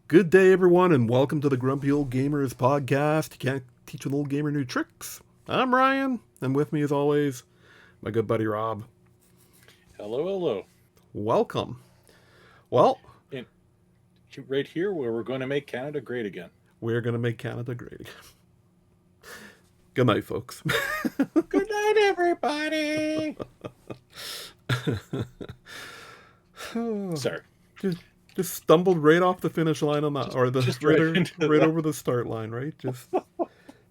Good day, everyone, and welcome to the Grumpy Old Gamers podcast. You can't teach an old gamer new tricks. I'm Ryan, and with me, as always, my good buddy Rob. Hello, hello. Welcome. Well, And right here, where we're going to make Canada great again. we're going to make Canada great again. Good night, folks. Good night, everybody. Sorry. Just stumbled right off the finish line on that, or the just right, right over the start line, right? Just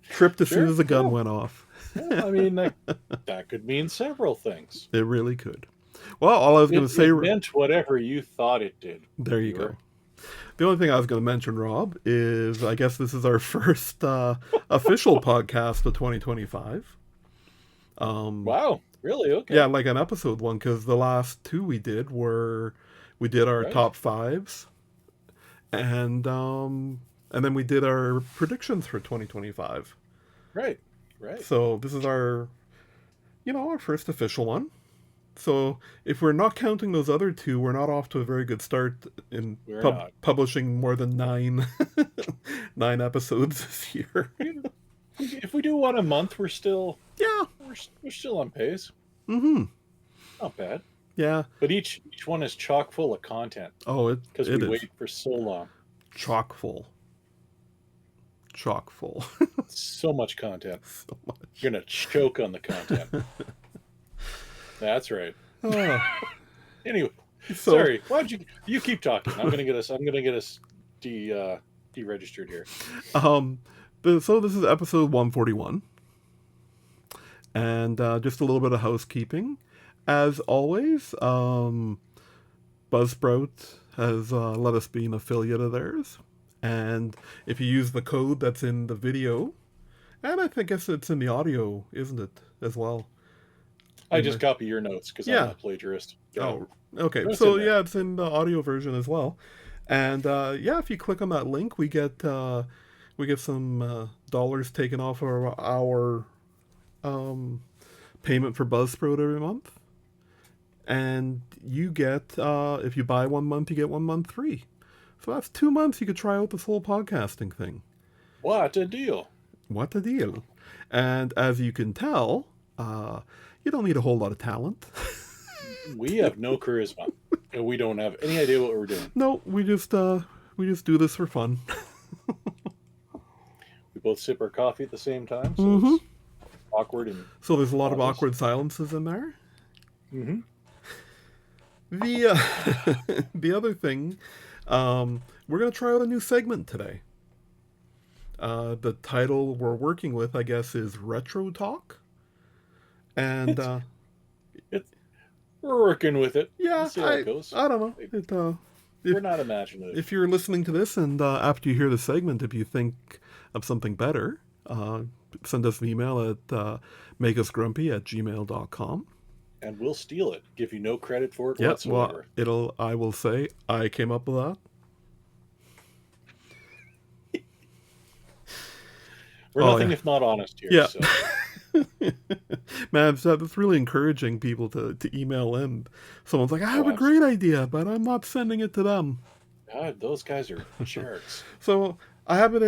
tripped as soon as the gun went off. Yeah, I mean, that could mean several things. It really could. Well, all I was going to say... It meant whatever you thought it did. There you go. The only thing I was going to mention, Rob, is I guess this is our first official podcast of 2025. Wow, really? Okay. Yeah, like an episode one, because the last two we did were... We did our top fives, and then we did our predictions for 2025. Right. So this is our first official one. So if we're not counting those other two, we're not off to a very good start in publishing more than nine episodes this year. If we do one a month, we're still we're still on pace. Mm-hmm. Not bad. Yeah. But each one is chock full of content. Oh, because we wait for so long. Chock full. So much content. So much. You're gonna choke on the content. That's right. Anyway, sorry. Why'd you keep talking? I'm gonna get us deregistered here. So this is episode 141, and just a little bit of housekeeping. As always, Buzzsprout has let us be an affiliate of theirs. And if you use the code that's in the video, and I guess it's in the audio, isn't it, as well? I just copy your notes because I'm a plagiarist. Oh, okay. So it's in the audio version as well. And if you click on that link, we get some dollars taken off of our payment for Buzzsprout every month. And you get, if you buy 1 month, you get 1 month free. So that's 2 months you could try out this whole podcasting thing. What a deal. And as you can tell, you don't need a whole lot of talent. We have no charisma. And we don't have any idea what we're doing. No, we just do this for fun. We both sip our coffee at the same time, so it's awkward. So there's a lot of awkward silences in there. Mm-hmm. The other thing, we're going to try out a new segment today. The title we're working with, I guess, is Retro Talk. And we're working with it. Yeah, we'll see how it goes. I don't know. We're not imaginative. If you're listening to this and after you hear the segment, if you think of something better, send us an email at makeusgrumpy@gmail.com. And we'll steal it. Give you no credit for it whatsoever. Well, I will say I came up with that. We're nothing if not honest here. Yeah. So. Man, that's really encouraging people to email in. Someone's like, I have a great idea, but I'm not sending it to them. God, those guys are jerks. So I have it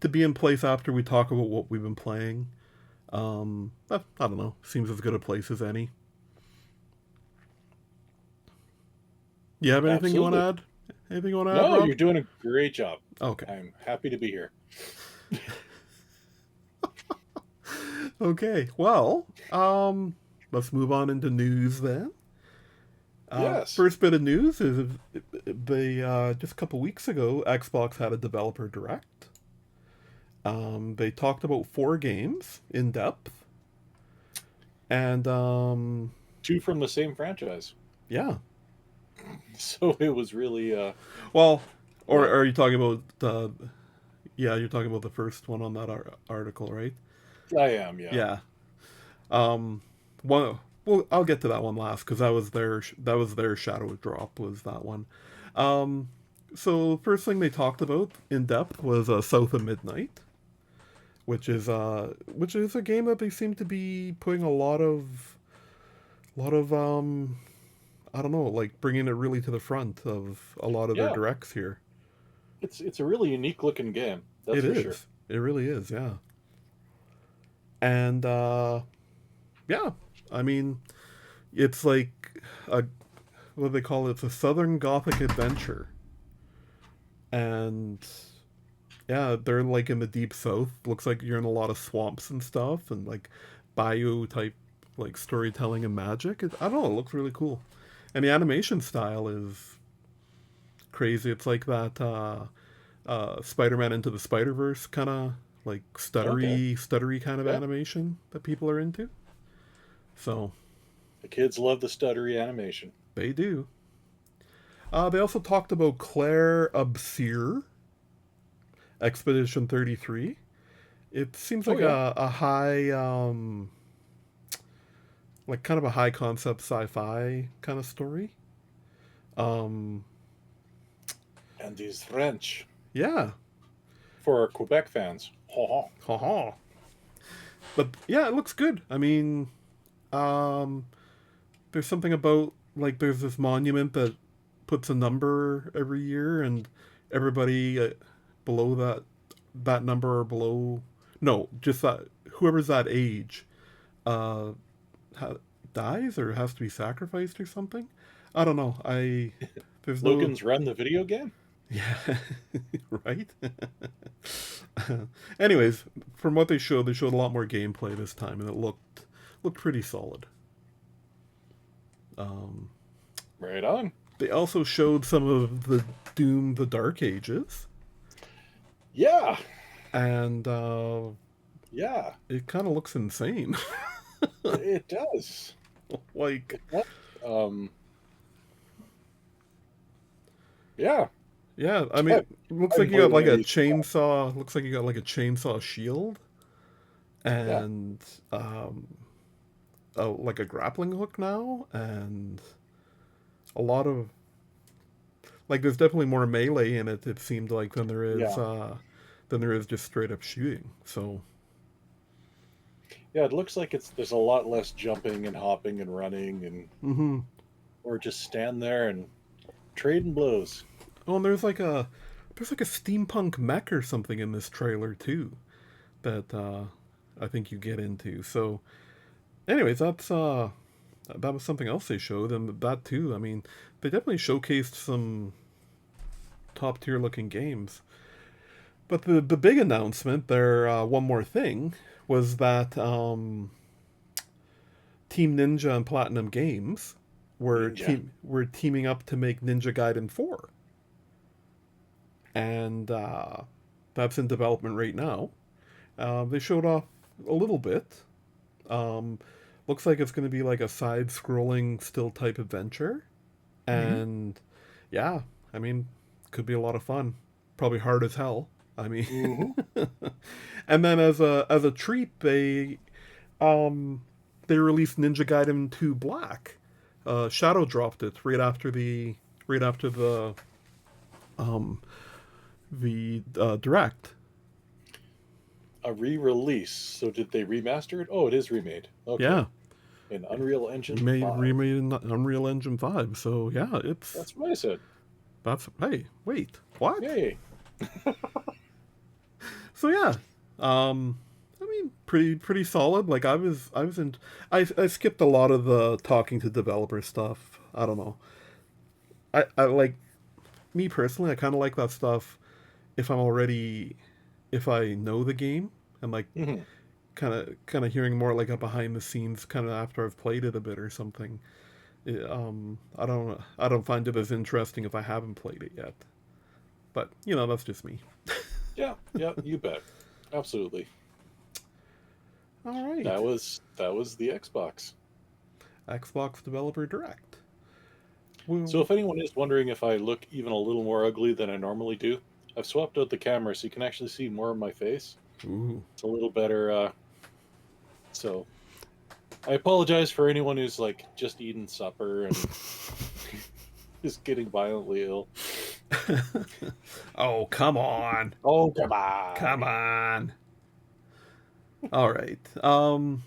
to be in place after we talk about what we've been playing. I don't know. Seems as good a place as any. You have anything you want to add? Anything you want to add, No, Rob? you're doing a great job. Okay. I'm happy to be here. Okay, well, let's move on into news then. Yes. First bit of news is they just a couple weeks ago, Xbox had a developer direct. They talked about 4 games in depth. And 2 from the same franchise. Yeah. So it was really or are you talking about you're talking about the first one on that article, right? I am, yeah. Yeah. Well, I'll get to that one last because that was their shadow drop was that one. So first thing they talked about in depth was South of Midnight, which is a game that they seem to be putting a lot of I don't know, like bringing it really to the front of a lot of their directs here. It's a really unique looking game. That's It for sure. is. It really is. Yeah. And yeah, I mean, it's like a what do they call it? It's a Southern Gothic adventure, and yeah, they're like in the deep south. Looks like you're in a lot of swamps and stuff, and like bio type like storytelling and magic. I don't know. It looks really cool, and the animation style is crazy. It's like that Spider-Man Into the Spider-Verse kind of like Okay. stuttery kind of Yeah. animation that people are into. So The kids love the stuttery animation. they do. They also talked about Claire Obscure Expedition 33. It seems Oh like yeah. a high, like kind of a high concept sci-fi kind of story. Um, And these French yeah, for our Quebec fans. Ha ha. haha. But yeah, it looks good. I mean, um, there's something about like there's this monument that puts a number every year, and everybody below that number or below, no, just that whoever's that age, uh, ha- dies or has to be sacrificed or something. I don't know. There's no. Logan's Run the video game? Yeah, right. Anyways, from what they showed a lot more gameplay this time, and it looked pretty solid. Um, Right on. they also showed some of the Doom: The Dark Ages, Yeah. and Yeah. it kind of looks insane. It does. Like, It does. Um yeah. yeah, I mean, looks like I'm you got like blatantly a amazed at that. chainsaw. Looks like you got like a chainsaw shield Yeah. and like a grappling hook now, and a lot of like there's definitely more melee in it. It seemed like Yeah. than there is just straight up shooting. So Yeah, it looks like there's a lot less jumping and hopping and running and mm-hmm. or just stand there and trading blows. Oh, and there's like a steampunk mech or something in this trailer too that I think you get into. So, anyways, that was something else they showed, and that too. I mean, they definitely showcased some top tier looking games. But the big announcement there, one more thing, was that Team Ninja and Platinum Games Ninja. were teaming up to make Ninja Gaiden 4, and that's in development right now. They showed off a little bit. Um, looks like it's going to be like a side-scrolling still type adventure, Mm-hmm. and yeah, I mean, could be a lot of fun. Probably hard as hell. I mean, Mm-hmm. and then as a treat, um they released Ninja Gaiden 2 Black. Shadow dropped it right after um the direct. A re-release. So did they remaster it? Oh, it is remade. Okay. Yeah, In Unreal Engine made 5. remade in Unreal Engine 5. So yeah, That's what I said. that's hey, wait. What? Yay. So yeah. I mean, pretty solid. Like I was in I skipped a lot of the talking to developer stuff. I don't know. I like me personally, I kind of like that stuff if I'm already if I know the game and like Mm-hmm. kind of hearing more like a behind the scenes kind of after I've played it a bit or something. I don't find it as interesting if I haven't played it yet. But you know, that's just me. Yeah, yeah, you bet. Absolutely. All right, That was the Xbox. Xbox Developer Direct. So Well, if anyone is wondering if I look even a little more ugly than I normally do, I've swapped out the camera so you can actually see more of my face. ooh, It's a little better. So I apologize for anyone who's like just eating supper and is getting violently ill. oh come on, Oh come on! come on. All right.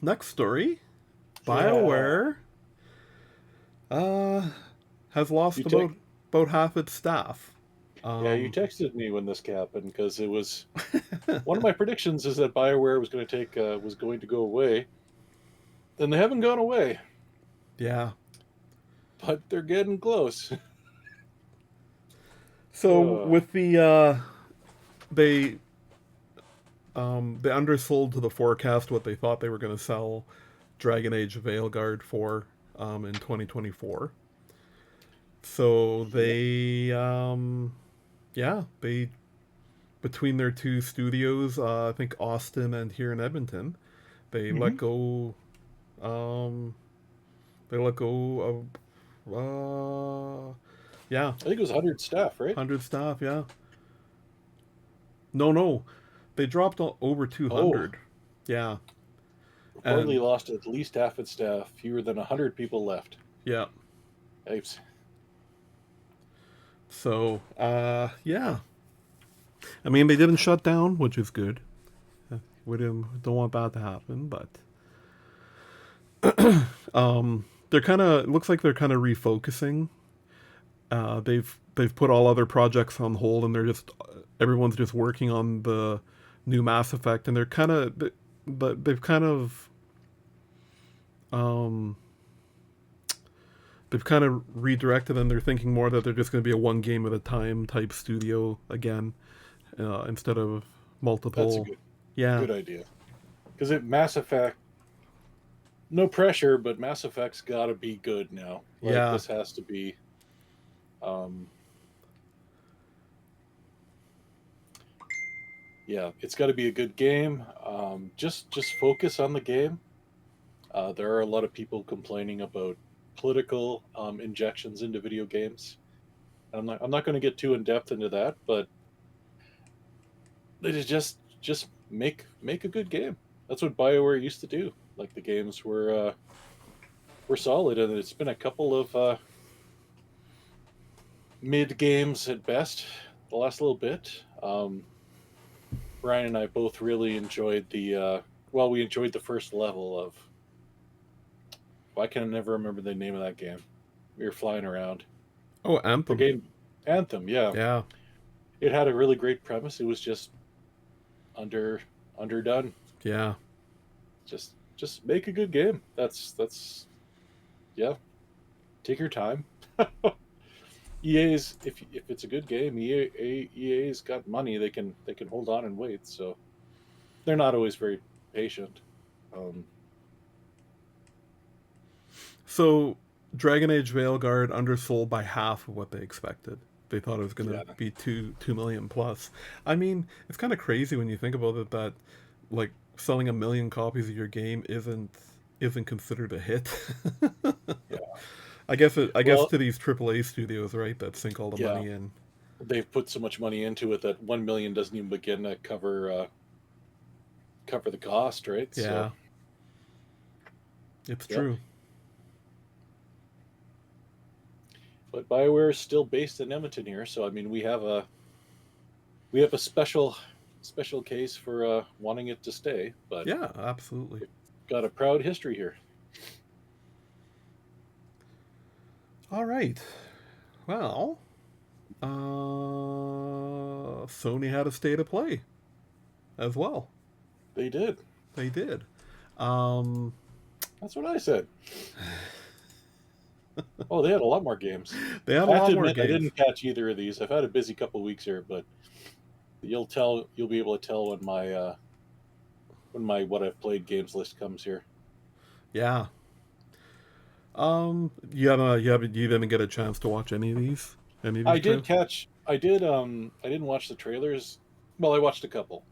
Next story. Yeah, Bioware uh has you lost take about half its staff. Yeah, you Um, texted me when this happened because it was one of my predictions is that Bioware was going to go away, and they haven't gone away, yeah. but they're getting close. So uh, with the they they undersold to the forecast what they thought they were going to sell Dragon Age Veilguard for in 2024. So yep. yeah, they between their two studios, I think Austin and here in Edmonton, they Hmm. let go. Um, they let go of yeah, I think it was 100 staff, right? 100 staff. Yeah, no, they dropped over Oh, 200. Yeah, reportedly and lost at least half its staff. Fewer than 100 people left. yeah, Yipes. so yeah. I mean, they didn't shut down, which is good. We don't want that to happen, but they're kind of looks like they're kind of refocusing. They've put all other projects on hold, and they're just everyone's just working on the new Mass Effect, and they're kind of but um, they've kind of redirected, and they're thinking more that they're just going to be a one game at a time type studio again, instead of That's a multiple. good Yeah, good idea. Because it Mass Effect, no pressure, but Mass Effect's got to be good now. Like yeah, this has to be. Um, yeah, it's got to be a good game. Just focus on the game. There are a lot of people complaining about political injections into video games. I'm not going to get too in depth into that, but it is just make a good game. That's what Bioware used to do. Like the games were solid, and it's been a couple of mid games at best the last little bit. Brian and I both really enjoyed we enjoyed the first level of. Why can I never remember the name of that game? We were flying around. oh, The Anthem. game Anthem, yeah. Yeah, It had a really great premise. It was just under underdone. yeah, Just make a good game. That's yeah. Take your time. EA's if it's a good game, EA's got money. They can hold on and wait. So they're not always very patient. Um, so Dragon Age Veilguard undersold by half of what they expected. They thought it was going to yeah. be 2 million plus. I mean, it's kind of crazy when you think about it that like selling 1 million copies of your game isn't considered a hit. Yeah. I guess Well, to these AAA studios, right, that sink all the yeah. money in. They've put so much money into it that 1 million doesn't even begin to cover the cost, right? So, Yeah, it's yep. true. But Bioware is still based in Edmonton here, so I mean we have a special case for wanting it to stay, but Yeah, absolutely. got a proud history here. All right. Well, Sony had a state of play as well. They did. They did. Um, That's what I said. Oh, they had a lot more games. they had a I have lot to more admit, I games. didn't catch either of these. I've had a busy couple of weeks here, but you'll be able to tell when my what I've played games list comes here. Yeah. You didn't get a chance to watch any of these? Any of these trailers? I didn't watch the trailers. Well, I watched a couple,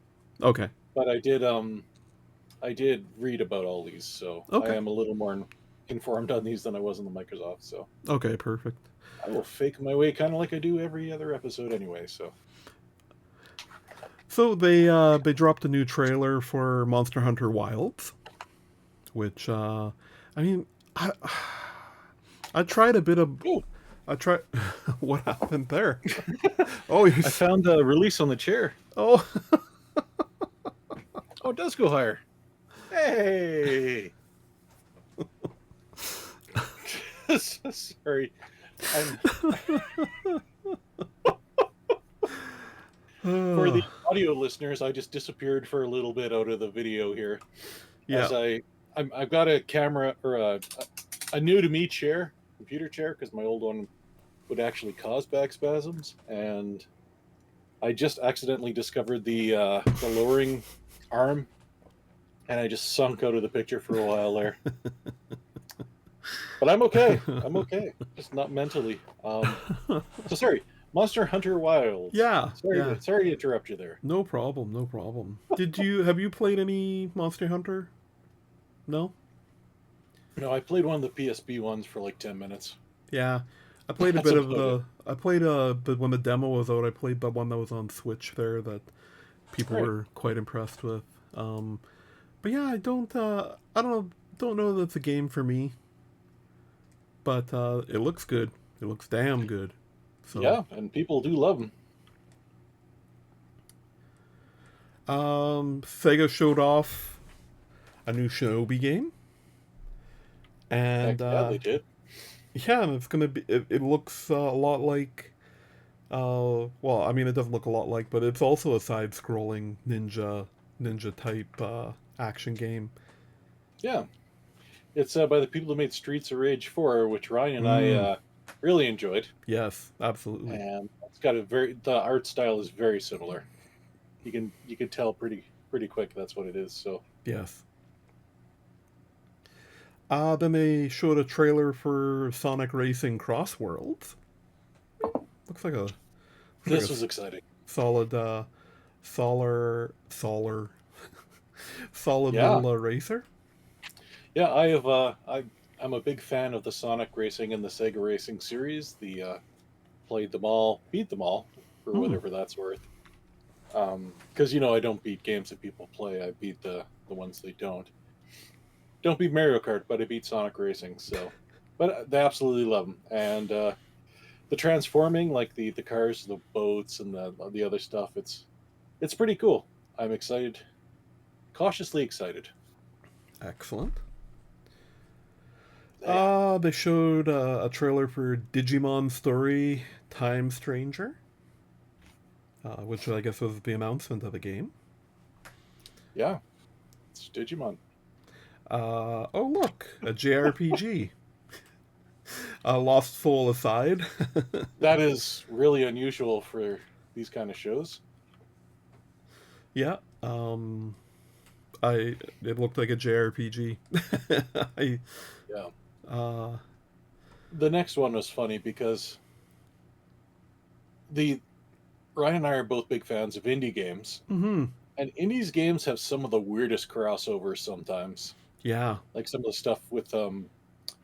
Okay. but I did read about all these, so I Okay. am a little more informed on these than I was on the Microsoft. So Okay, perfect. I will fake my way kind of like I do every other episode anyway. So So they dropped a new trailer for Monster Hunter Wilds, which I mean, I I tried a bit of oh, I tried what happened there? Oh, you I found the release on the chair. oh Oh, it does go higher. Hey, sorry, I'm For the audio listeners, I just disappeared for a little bit out of the video here, Yeah. as I've got a camera or a new to me chair, computer chair, because my old one would actually cause back spasms, and I just accidentally discovered the lowering arm, and I just sunk out of the picture for a while there. But I'm okay. I'm okay. Just not mentally. So sorry, Monster Hunter Wilds. Yeah, yeah. Sorry to interrupt you there. No problem, no problem. Have you played any Monster Hunter? No? No, I played one of the PSP ones for like 10 minutes. Yeah. I played a That's bit of about it. I played but when the demo was out, I played the one that was on Switch there that people Right. were quite impressed with. But yeah, I don't know that it's a game for me, but it looks good. It looks damn good. So, Yeah, and people do love them. Sega showed off a new Shinobi game, Heck and yeah, they did. yeah, and it's gonna be. It looks a lot like. Well, I mean, it doesn't look a lot like, but it's also a side-scrolling ninja type action game. Yeah, it's by the people who made Streets of Rage 4, which Ryan and I Mm, really enjoyed. yes, absolutely. And it's got the art style is very similar. You can tell pretty quick that's what it is. So Yes. Then they showed a trailer for Sonic Racing Cross Worlds. Looks like a this was exciting. solid, solar, solid Yeah, little racer. yeah. I'm a big fan of the Sonic Racing and the Sega Racing series. Played them all, beat them all, for Hmm. whatever that's worth. Because I don't beat games that people play. I beat the ones they don't. Don't beat Mario Kart, but I beat Sonic Racing. So, but they absolutely love them, and the transforming, like the cars, the boats, and the other stuff. It's pretty cool. I'm excited, cautiously excited. Excellent. Yeah, They showed a trailer for Digimon Story Time Stranger, which I guess was the announcement of the game. yeah. It's Digimon. Oh, look, a JRPG. Lost Soul aside. That is really unusual for these kind of shows. Yeah. I it looked like a JRPG. I Yeah. uh The next one was funny because the Ryan and I are both big fans of indie games, mhm. and indies games have some of the weirdest crossovers sometimes. Yeah. Like some of the stuff with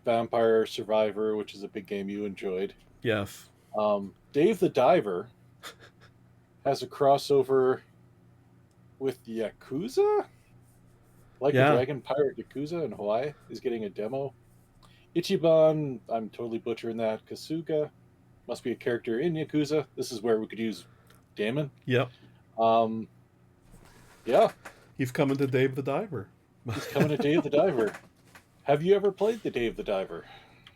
Vampire Survivor, which is a big game you enjoyed. Yes. Dave the Diver has a crossover with Yakuza. Like a Yeah. Dragon Pirate Yakuza in Hawaii is getting a demo. Ichiban, I'm totally butchering that. Kasuga must be a character in Yakuza. This is where we could use Damon. Yep. Um, yeah, He's coming to Dave the Diver. he's coming to Dave the Diver. Have you ever played the Dave the Diver?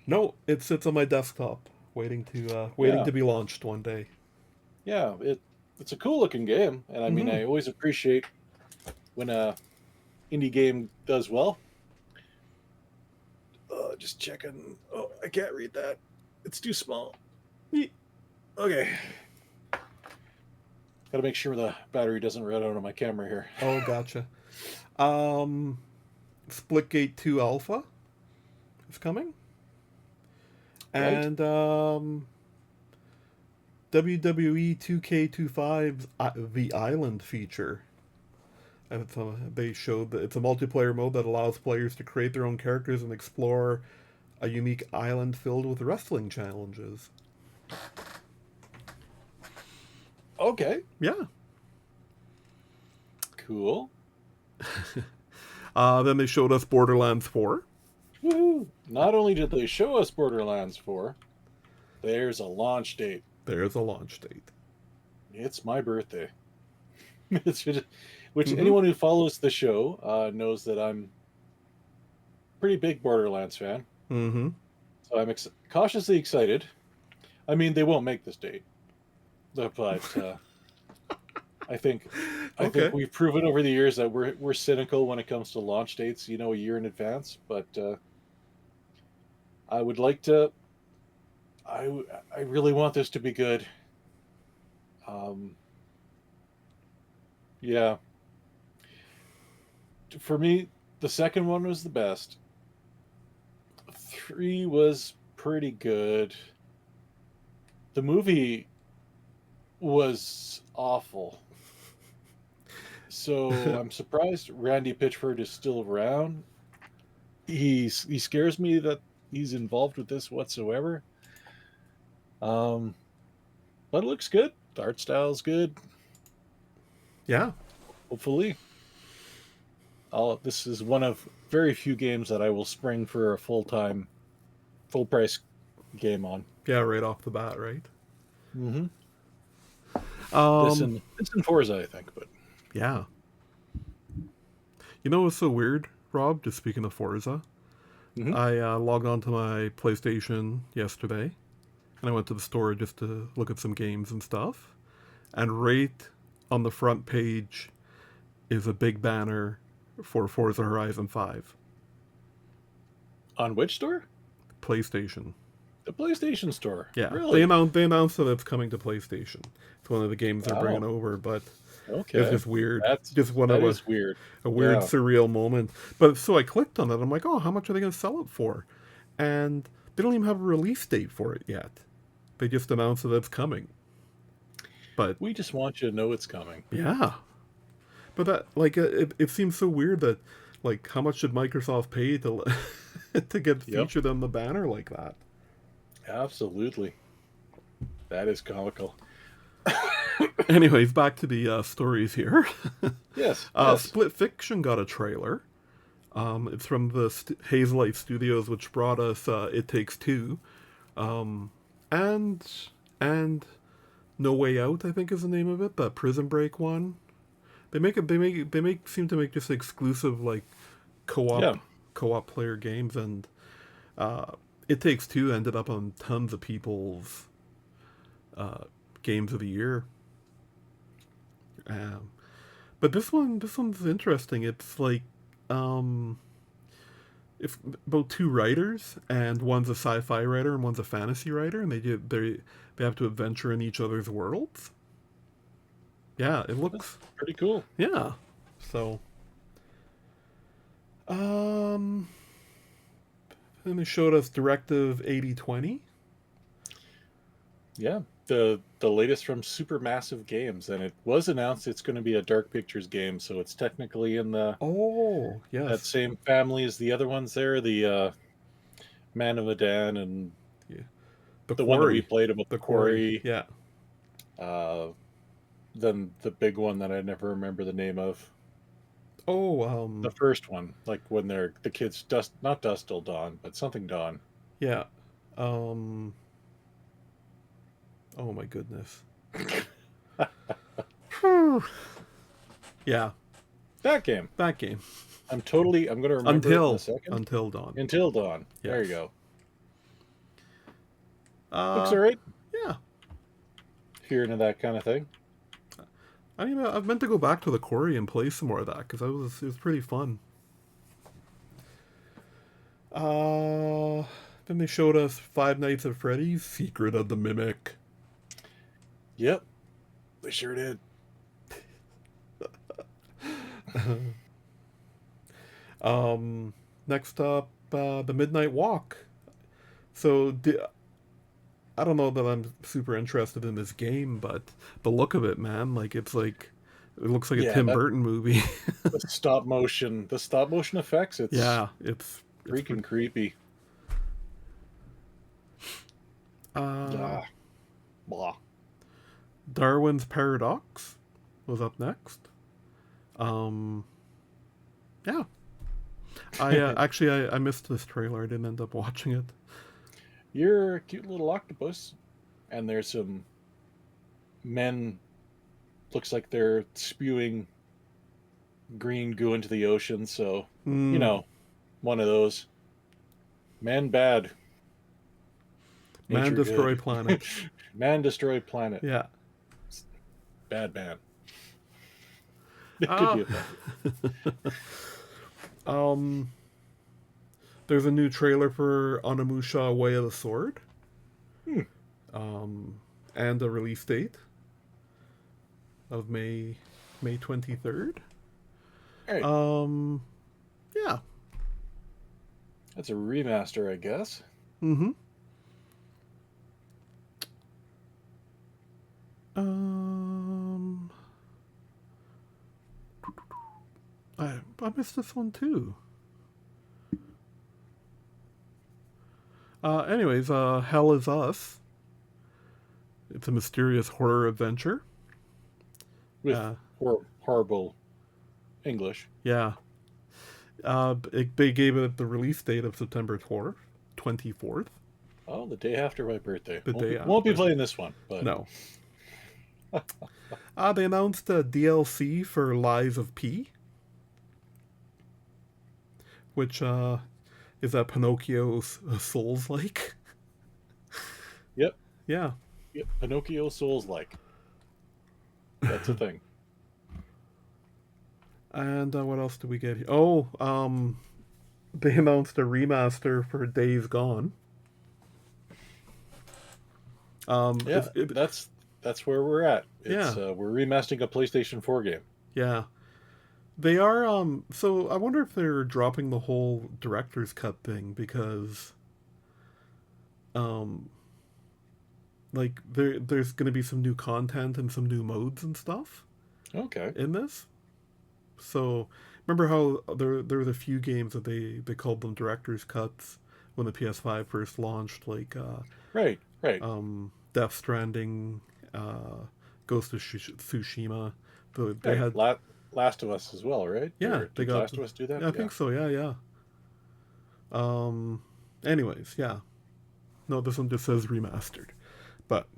No, it sits on my desktop, waiting Yeah, to be launched one day. yeah. It's a cool looking game, and I mean, Mhm. I always appreciate when a indie game does well. Just checking. Oh, I can't read that. It's too small. Ye- Okay. Got to make sure the battery doesn't run out on my camera here. Oh, gotcha. Um Splitgate 2 Alpha is coming. Right? And WWE 2K25's The Island feature. And they showed that it's a multiplayer mode that allows players to create their own characters and explore a unique island filled with wrestling challenges. Okay. Yeah. Cool. Then they showed us Borderlands 4. Woohoo. Not only did they show us Borderlands 4, there's a launch date. There's a launch date. It's my birthday. Which Mm-hmm. anyone who follows the show knows that I'm a pretty big Borderlands fan. Mm-hmm. So I'm cautiously excited. I mean, they won't make this date, but I think I think Okay. we've proven over the years that we're cynical when it comes to launch dates, a year in advance. But I would like to. I really want this to be good. Um, yeah, for me, the second one was the best. Three was pretty good. The movie was awful. So I'm surprised Randy Pitchford is still around. He scares me that he's involved with this whatsoever. Um, but it looks good. The art style is good. Yeah. Hopefully, this is one of very few games that I will spring for a full price game on. Yeah, right off the bat, right? Mm-hmm. This Um, and this and Forza, I think. But yeah. You know what's so weird, Rob? Just speaking of Forza, mm-hmm. I logged onto my PlayStation yesterday, and I went to the store just to look at some games and stuff. And right on the front page is a big banner for Forza Horizon 5 On which store? PlayStation. The PlayStation Store. Yeah, Really? they announced that it's coming to PlayStation. It's one of the games they're bringing Wow. over, but it's Okay. just weird. That's Just one that of is weird. a weird Yeah. surreal moment. But so I clicked on it. I'm like, oh, how much are they going to sell it for? And they don't even have a release date for it yet. They just announced that it's coming. But We just want you to know it's coming. yeah, but that like it seems so weird that like how much did Microsoft pay to to get Yep. featured on the banner like that? Absolutely. That is comical. Anyways, back to the stories here. Yes. Yes. Split Fiction got a trailer. It's from the Hazelight Studios, which brought us It Takes Two, and and No Way Out, I think is the name of it. That Prison Break one. They make seem to make just exclusive like Yeah. co-op player games, and It Takes Two ended up on tons of people's games of the year. Um, but this one's interesting. It's like um, it's about two writers, and one's a sci-fi writer and one's a fantasy writer, and they have to adventure in each other's worlds. Yeah, it That's looks pretty cool. yeah. So um, then they showed us Directive 8020. Yeah. The latest from Supermassive Games, and it was announced it's going to be a Dark Pictures game, so it's technically in the Oh that yes, same family as the other ones there, the Man of Medan and yeah. The the one that we Quarry, played about the the Quarry. quarry. Yeah. Uh, then the big one that I never remember the name of. Oh The first one, like when they're the kids dust not Dust Till Dawn, but something Dawn. yeah. Um. Oh my goodness. Yeah, That game. that game. I'm gonna remember it in a second. Until dawn. Until Dawn. There you Yes. go. Looks Uh. alright Yeah. if you're into that kind of thing. I mean, I've meant to go back to the quarry and play some more of that because it was pretty fun. Uh. Then they showed us Five Nights at Freddy's: Secret of the Mimic. Yep. They sure did. Next up, the Midnight Walk. So I don't know that I'm super interested in this game, but the look of it, man, it looks like a Yeah, Tim that Burton movie. the stop motion effects, it's Yeah, it's freaking creepy. uh, Ah, blah. Darwin's Paradox was up next. Um, yeah, I missed this trailer. I didn't end up watching it. You're a cute little octopus, and there's some men. Looks like they're spewing green goo into the ocean. So, you Mm, know, one of those. Man bad, Man nature Destroy good. Planet. Man destroy planet. Yeah. Bad man. It could Uh, be offensive. um, there's a new trailer for Onimusha Way of the Sword, Hmm. um, and a release date of May 23rd. All right. Um, yeah. That's a remaster, I guess. Mm-hmm. Um, I missed this one too. Anyways, Hell is Us. It's a mysterious horror adventure. With Uh, horrible English. yeah. They gave it the release date of September 24th. Oh, the day after my birthday. The day Won't be after. playing this one, but No. They announced a DLC for Lies of P, which is that Pinocchio's Souls like. yep, Yeah. yep. Pinocchio Souls like. That's a thing. And what else did we get here? Oh, they announced a remaster for Days Gone. Yeah, that's where we're at. Yeah, It's we're remastering a PlayStation 4 game. yeah. They are. So I wonder if they're dropping the whole director's cut thing because, um, like there's going to be some new content and some new modes and stuff Okay. in this. So remember how there was a few games that they called them director's cuts when the PS5 first launched, like Right, right, Death Stranding, uh, Ghost of Tsushima. They right. had Last of Us as well, right? yeah Or they did got Last of Us do that? yeah, I Yeah. think so, yeah, yeah. Um, anyways, yeah. No, this one just says remastered, but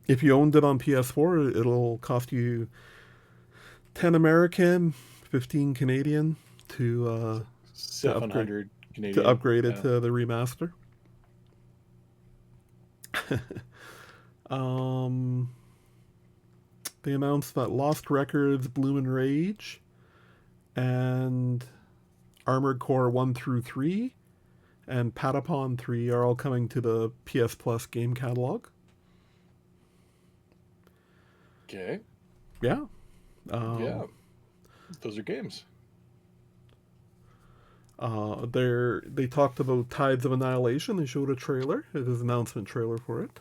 if you owned it on PS4, it'll cost you 10 American, 15 Canadian to Seven upgrade hundred to Canadian. upgrade it Yeah. to the remaster. um, they announced that Lost Records, Bloom and Rage, and Armored Core 1 through 3 and Patapon 3 are all coming to the PS Plus game catalog. Okay. Yeah. Yeah. Those are games. They talked about Tides of Annihilation. They showed a trailer. It is an announcement trailer for it.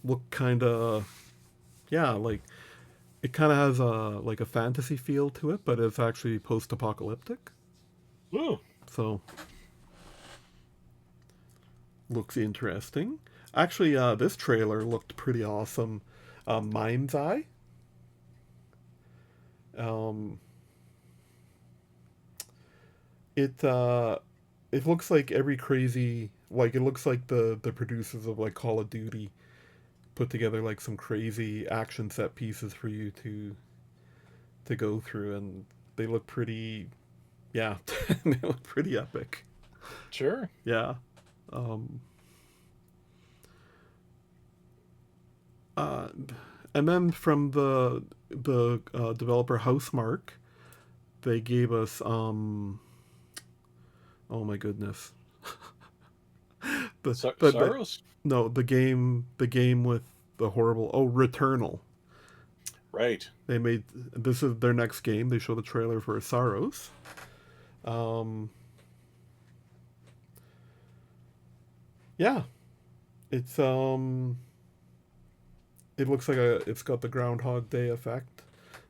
Look kind of, yeah, like it kind of has a fantasy feel to it, but it's actually post-apocalyptic. Ooh. So looks interesting. Actually, this trailer looked pretty awesome. Mind's Eye. Um, it it looks like every crazy like it looks like the producers of like Call of Duty put together like some crazy action set pieces for you to go through, and they look pretty, yeah, they look pretty epic. Sure. Yeah. Um, uh, and then from the developer Housemark, they gave us oh my goodness, but Sorrows. no, the game with the horrible Returnal. Right. They made this is their next game. They showed the trailer for Sorrows. Um, yeah, it's it looks like it's got the Groundhog Day effect.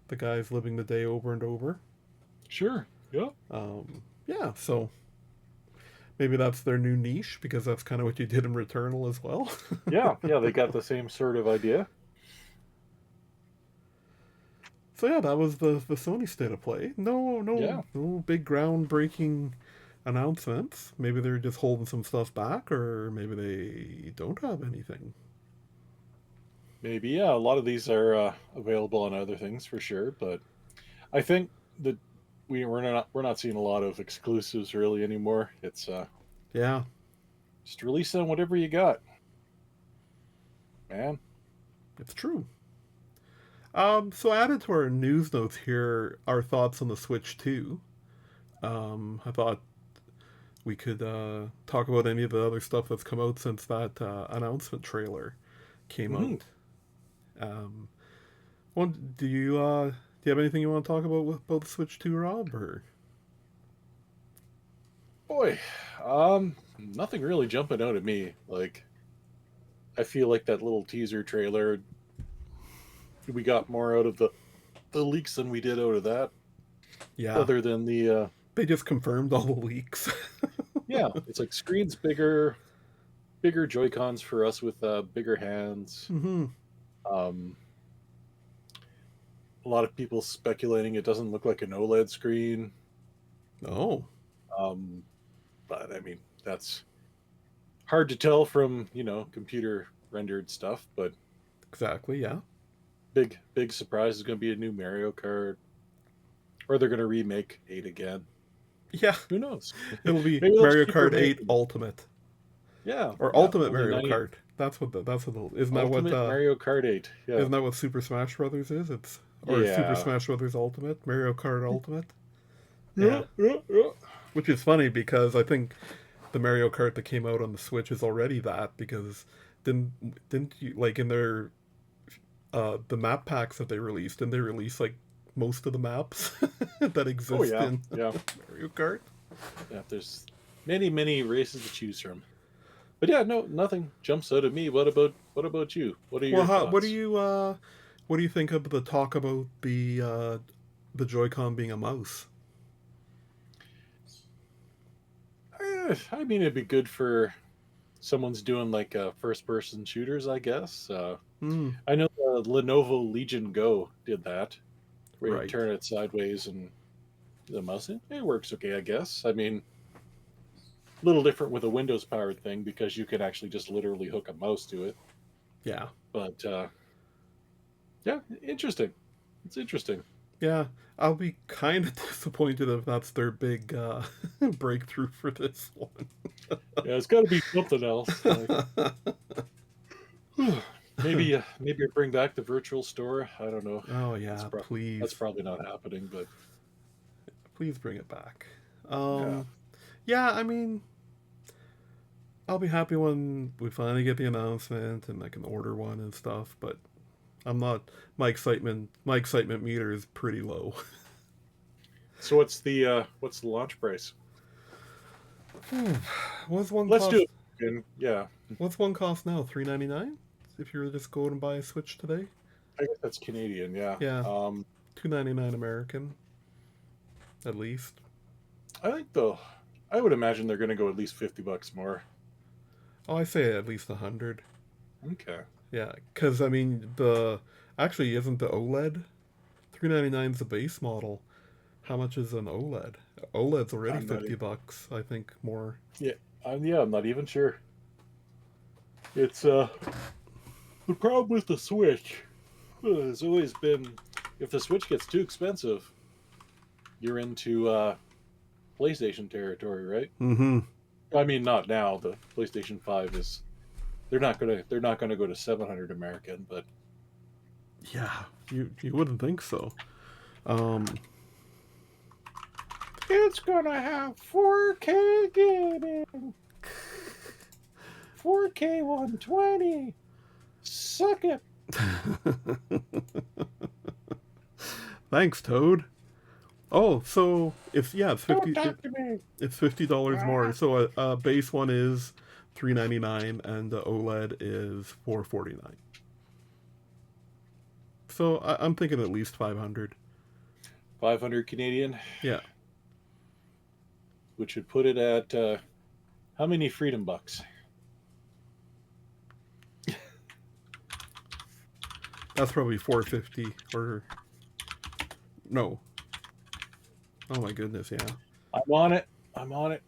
The guy's living the day over and over. Sure. Yeah. Yeah, so maybe that's their new niche because that's kind of what you did in Returnal as well. Yeah. Yeah. They got the same sort of idea. So yeah, that was the Sony State of Play. Yeah. No big groundbreaking announcements. Maybe they're just holding some stuff back, or maybe they don't have anything. Maybe. Yeah. A lot of these are available on other things for sure, but I think that we're not seeing a lot of exclusives really anymore. It's Yeah, just release on whatever you got, man. it's true. So added to our news notes here, our thoughts on the Switch 2. I thought we could talk about any of the other stuff that's come out since that announcement trailer came Hmm. out. Um, well, do you have anything you want to talk about with both Switch 2, Rob? Or Boy, nothing really jumping out at me. Like, I feel like that little teaser trailer, we got more out of the leaks than we did out of that. yeah, Other than the they just confirmed all the leaks. yeah, it's like screens bigger, bigger Joy Cons for us with bigger hands. hmm Um, a lot of people speculating it doesn't look like an OLED screen. Oh, Um, but I mean, that's hard to tell from computer rendered stuff. But exactly. Yeah, big surprise is going to be a new Mario Kart, or they're going to remake 8 again. yeah. Who knows? It'll be Maybe they'll just Mario keep Kart 8 remaking it. Ultimate Yeah, or yeah. Ultimate Only Mario 90 Kart. Isn't that what Ultimate Mario Kart 8. Yeah, isn't that what Super Smash Brothers is? It's or Super yeah, Smash Brothers Ultimate, Mario Kart Ultimate. yeah, Yeah, yeah, yeah. which is funny because I think the Mario Kart that came out on the Switch is already that because didn't you like in their the map packs that they released, didn't they release like most of the maps that Oh exist yeah, in yeah, Mario Kart? yeah. There's many races to choose from. But yeah, no, nothing jumps out at me. What about you? What are Well, your what do thoughts? you what do you think of the talk about the Joy-Con being a mouse? I mean, it'd be good for someone's doing like first person shooters, I guess. Hmm. I know the Lenovo Legion Go did that, where you Right. turn it sideways and the mouse. It works okay, I guess. I mean, a little different with a Windows powered thing because you can actually just literally hook a mouse to it. Yeah. But yeah, interesting. It's interesting. Yeah. I'll be kind of disappointed if that's their big breakthrough for this one. Yeah, it's got to be something else. Like maybe bring back the virtual store. I don't know. Oh That's yeah, that's please, probably not happening. But please bring it back. yeah, Yeah, I mean, I'll be happy when we finally get the announcement and I can order one and stuff. But I'm not. My excitement meter is pretty low. so what's the launch price? What's one Let's do cost? it. And yeah, What's one cost now? $3.99. If you were to just go and buy a Switch today. I guess that's Canadian. Yeah. Yeah, $2.99 American at least. I think though, I would imagine they're going to go at least $50 more. Oh, I say at least 100. Okay. Yeah, because I mean the actually isn't the OLED 399 is the base model. How much is an OLED? OLED's already I'm not. $50, I think more. Yeah. I'm not even sure. It's the problem with the Switch has always been if the Switch gets too expensive, you're into PlayStation territory, right? Mm-hmm. I mean, not now. The PlayStation 5 is they're not gonna go to 700 American, but Yeah, you wouldn't think so. Um, it's gonna have 4K gaming, 4K 120. Suck it. thanks, Toad. Oh, so it's Don't 50 talk to me. it's $50 more. Ah. So a base one is $399 and the OLED is $449. So I'm thinking at least 500. 500 Canadian, Yeah, which would put it at how many freedom bucks? that's probably 450 or no. Oh my goodness, yeah. I'm on it. I'm on it.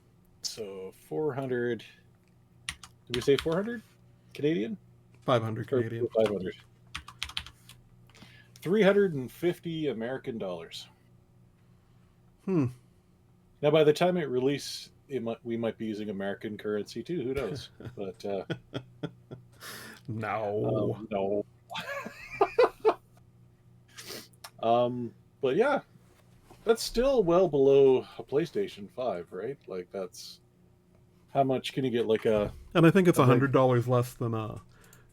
So 400. Did we say 400 Canadian 500 or Canadian. 500? 350 American dollars. Hmm. Now, by the time it release, we might be using American currency too. Who knows? But No. no. But yeah, that's still well below a PlayStation 5, right? Like that's how much can you get like And I think it's a reg $100 less than an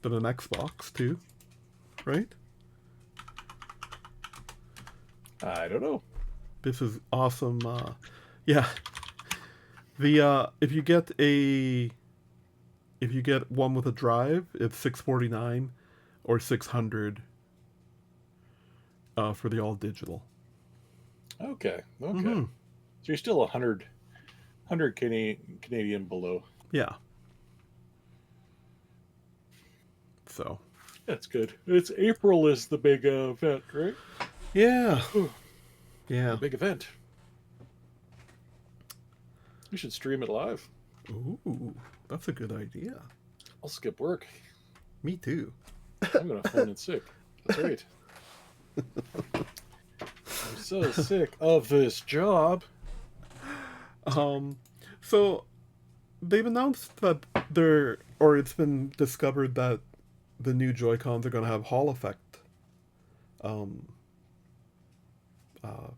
Xbox too, right? I don't know. This is awesome. Yeah, the if you get one with a drive, it's 649 or 600 for the all digital. Okay, okay. Mm-hmm. So you're still 100 Canadian below. Yeah. So. That's good. It's April is the big event, right? Yeah. The Yeah. big event. We should stream it live. Ooh, that's a good idea. I'll skip work. Me too. I'm gonna phone in sick. That's right. I'm so sick of this job. Um, so they've announced that or it's been discovered that the new Joy Cons are going to have Hall effect um, uh,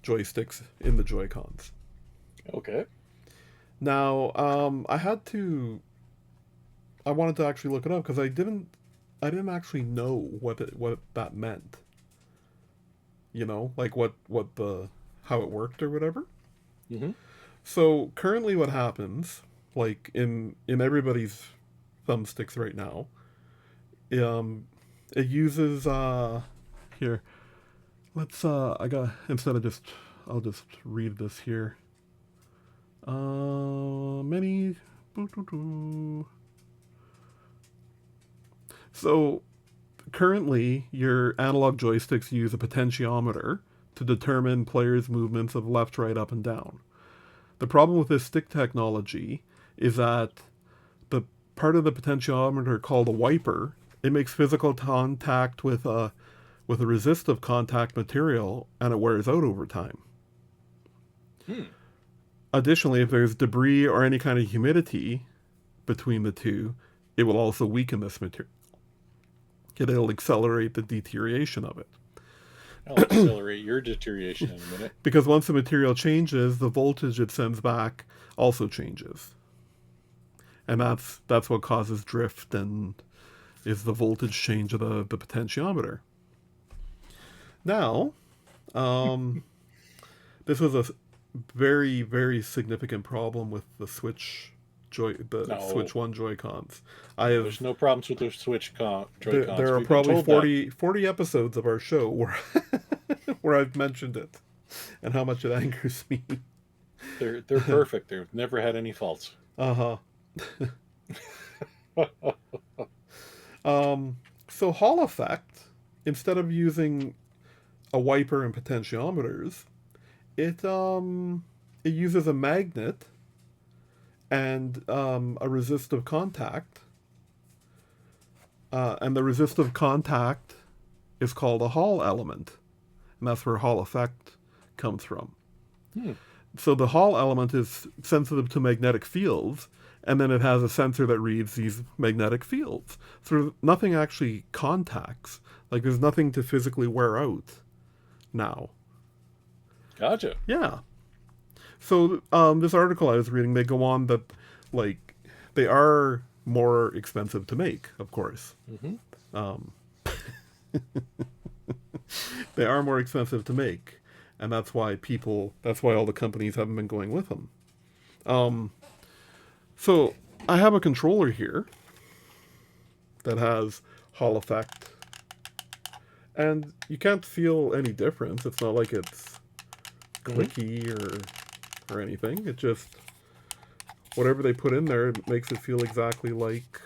joysticks in the Joy Cons. Okay. Now, I wanted to actually look it up because I didn't actually know what that meant. You know, like what the how it worked or whatever. Mm-hmm. So currently, what happens, like in everybody's thumbsticks right now, um, it uses here. Let's I got instead of just I'll just read this here. Many. So currently, your analog joysticks use a potentiometer to determine players' movements of left, right, up, and down. The problem with this stick technology is that the part of the potentiometer called a wiper, it makes physical contact with a resistive contact material and it wears out over time. Hmm. Additionally, if there's debris or any kind of humidity between the two, it will also weaken this material. It'll accelerate the deterioration of it. I'll accelerate your deterioration in a minute. Because once the material changes, the voltage it sends back also changes. And that's what causes drift and is the voltage change of the potentiometer. Now, um, this was a very, very significant problem with the No, Switch One Joy Cons. I no, there's have no problems with the Joy Cons. there are We've been probably told that. 40 episodes of our show where where I've mentioned it and how much it angers me. They're perfect. They've never had any faults. Uh huh. So Hall effect, instead of using a wiper and potentiometers, it it uses a magnet and a resistive contact, and the resistive contact is called a Hall element, and that's where Hall effect comes from. Hmm. So the Hall element is sensitive to magnetic fields, and then it has a sensor that reads these magnetic fields. So nothing actually contacts. Like there's nothing to physically wear out now. Gotcha. Yeah. So this article I was reading, they go on that like they are more expensive to make, of course. Mm-hmm. Um, they are more expensive to make, and that's why all the companies haven't been going with them. Um, so I have a controller here that has Hall effect, and you can't feel any difference. It's not like it's Mm-hmm. clicky or anything. It just whatever they put in there it makes it feel exactly like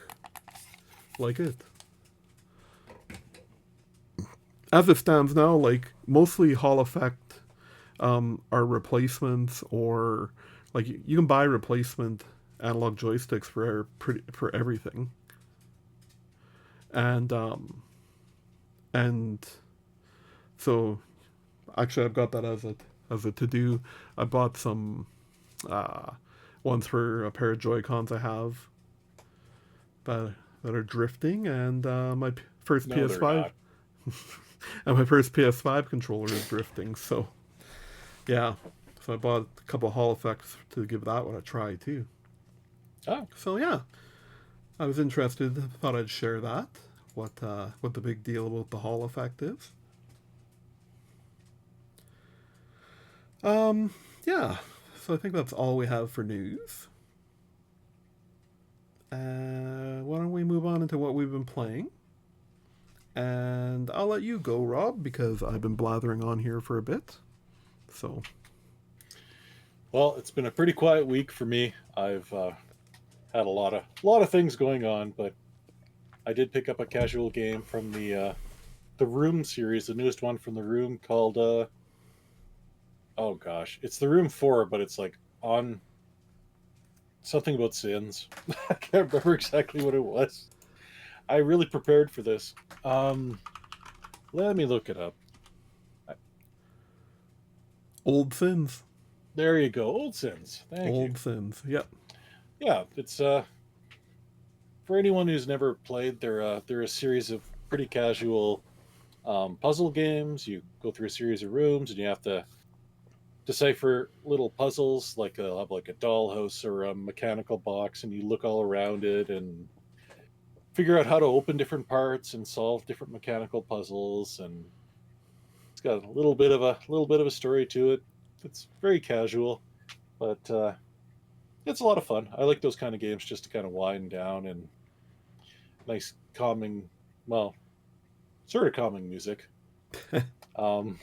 it. As it stands now, like mostly Hall effect are replacements or like you can buy replacement analog joysticks for everything. And and so actually I've got that as a to do. I bought some uh, ones for a pair of Joy Cons I have that are drifting, and my first No, they're PS5. not. And my first PS5 controller is drifting, so yeah. So I bought a couple of Hall effects to give that one a try too. Oh, So yeah, I was interested. Thought I'd share that. What the big deal about the Hall effect is. Um, yeah. So I think that's all we have for news. Why don't we move on into what we've been playing? And I'll let you go, Rob, because I've been blathering on here for a bit. So, well, it's been a pretty quiet week for me. I've had a lot of things going on, but I did pick up a casual game from the Room series, the newest one from the Room called oh gosh, it's the Room 4, but it's like on something about sins. I can't remember exactly what it was. I really prepared for this. Um, Let me look it up. Old Sins. There you go, Old Sins. Thank you. Old Sins. Yep. Yeah, it's for anyone who's never played. They're a series of pretty casual puzzle games. You go through a series of rooms, and you have to decipher little puzzles like a dollhouse or a mechanical box, and you look all around it and figure out how to open different parts and solve different mechanical puzzles. And it's got a little bit of a story to it. It's very casual, but it's a lot of fun. I like those kind of games just to kind of wind down and nice calming, well, sort of calming music. Um,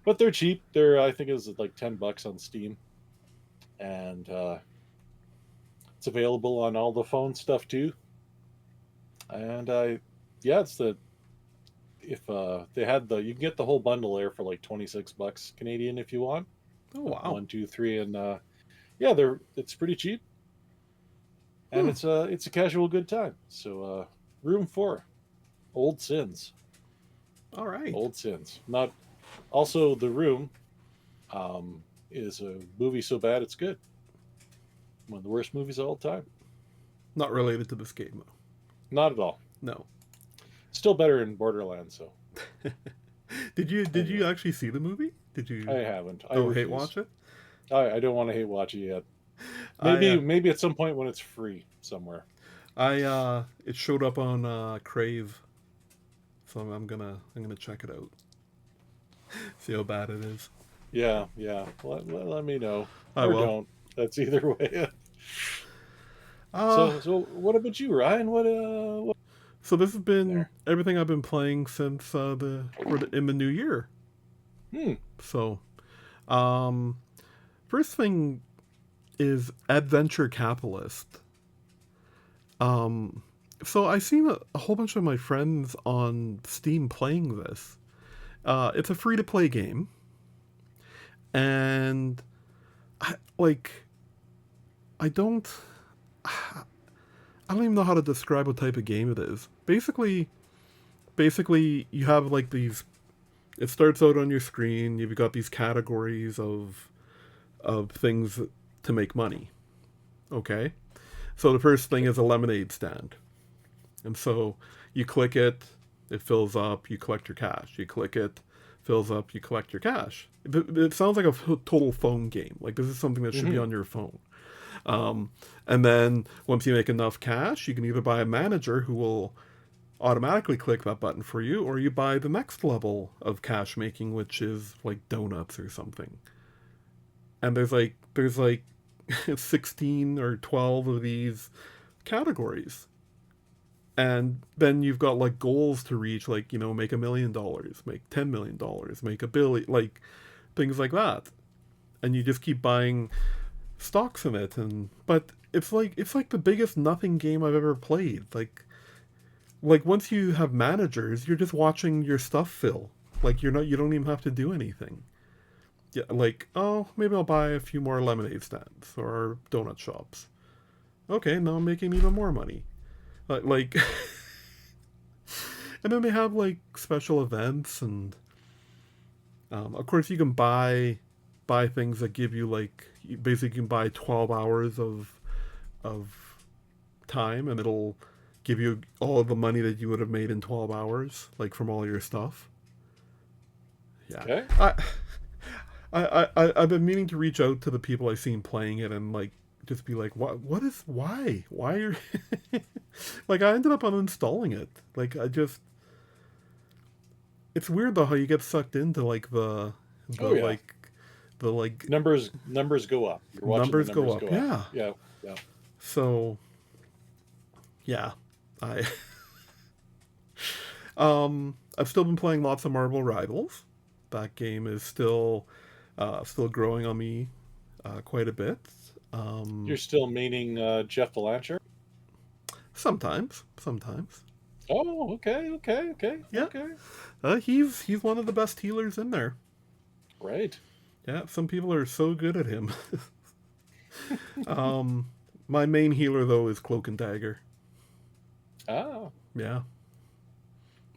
but they're cheap. They're I think it was like $10 on Steam, and it's available on all the phone stuff too. And yeah, it's the if they had the you can get the whole bundle there for like $26 Canadian if you want. Oh wow. One, two, three, and yeah, it's pretty cheap, and Hmm. it's a casual good time. So Room 4, Old Sins, All right. Old Sins. Not also the Room is a movie so bad it's good. One of the worst movies of all time. Not related to this game though. Not at all. No. Still better in Borderlands, though. Did you Anyway, actually see the movie? Did I you haven't. I oh hate refuse. watch it? I don't want to hate watch it yet. I Maybe at some point when it's free somewhere. it showed up on Crave, so I'm gonna check it out. See how bad it is. Yeah, yeah. Let me know I or will. don't. That's either way. Uh So what about you, Ryan? What so this has been there? everything I've been playing since in the new year. Hmm. So, um first thing is Adventure Capitalist. Um, so I seen a whole bunch of my friends on Steam playing this. It's a free to play game, and like I don't, I don't even know how to describe what type of game it is. Basically, you have like these. It starts out on your screen. You've got these categories of things to make money. Okay, so the first thing is a lemonade stand. And so you click it, it fills up, you collect your cash. You click it, fills up, you collect your cash. It sounds like a total phone game. Like this is something that should be Hmm. on your phone. Um, and then once you make enough cash, you can either buy a manager who will automatically click that button for you, or you buy the next level of cash making, which is like donuts or something. And there's like 16 or 12 of these categories, and then you've got like goals to reach, like make $1 million, make $10 million, make a billion, like things like that. And you just keep buying stocks in it. And but it's like the biggest nothing game I've ever played. Like once you have managers, you're just watching your stuff fill. Like you don't even have to do anything. Yeah, like, oh, maybe I'll buy a few more lemonade stands or donut shops. Okay, now I'm making even more money. Like and then they have like special events, and of course you can buy things that give you like basically you can buy 12 hours of time, and it'll give you all of the money that you would have made in 12 hours, like from all your stuff. Yeah. Okay. I've been meaning to reach out to the people I've seen playing it and like just be like, why are like I ended up uninstalling it. Like I just it's weird though how you get sucked into like the Oh yeah. like the like Numbers go up. You're watching the numbers go numbers up. go up. Yeah. Yeah. Yeah. So yeah, I I've still been playing lots of Marvel Rivals. That game is still growing on me quite a bit. You're still meaning Jeff the Lancer? Sometimes. Oh, okay, okay, okay, Yeah, okay. he's one of the best healers in there. Right. Yeah, some people are so good at him. um, my main healer though is Cloak and Dagger. Ah. Yeah,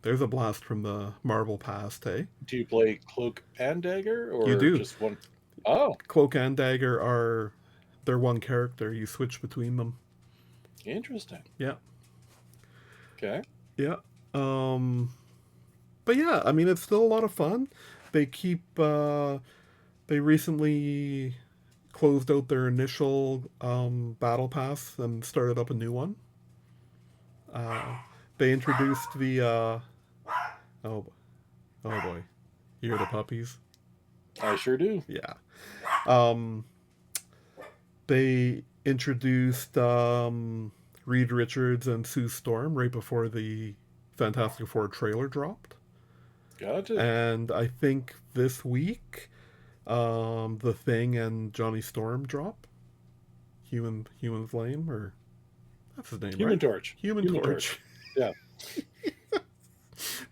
there's a blast from the Marvel past. Hey, Do you play Cloak and Dagger you or do. just one? Oh, Cloak and Dagger are they're one character. You switch between them. interesting. Yeah, Okay. yeah. Um, but yeah, I mean it's still a lot of fun. They keep they recently closed out their initial battle pass and started up a new one. Uh, they introduced the oh oh boy, you hear the puppies? I sure do. Yeah. Um, they introduced Reed Richards and Sue Storm right before the Fantastic Four trailer dropped, Gotcha. and I think this week, the Thing and Johnny Storm drop. Human Flame, or that's his name, Human right? Torch. Human Human Torch. Torch. Yeah.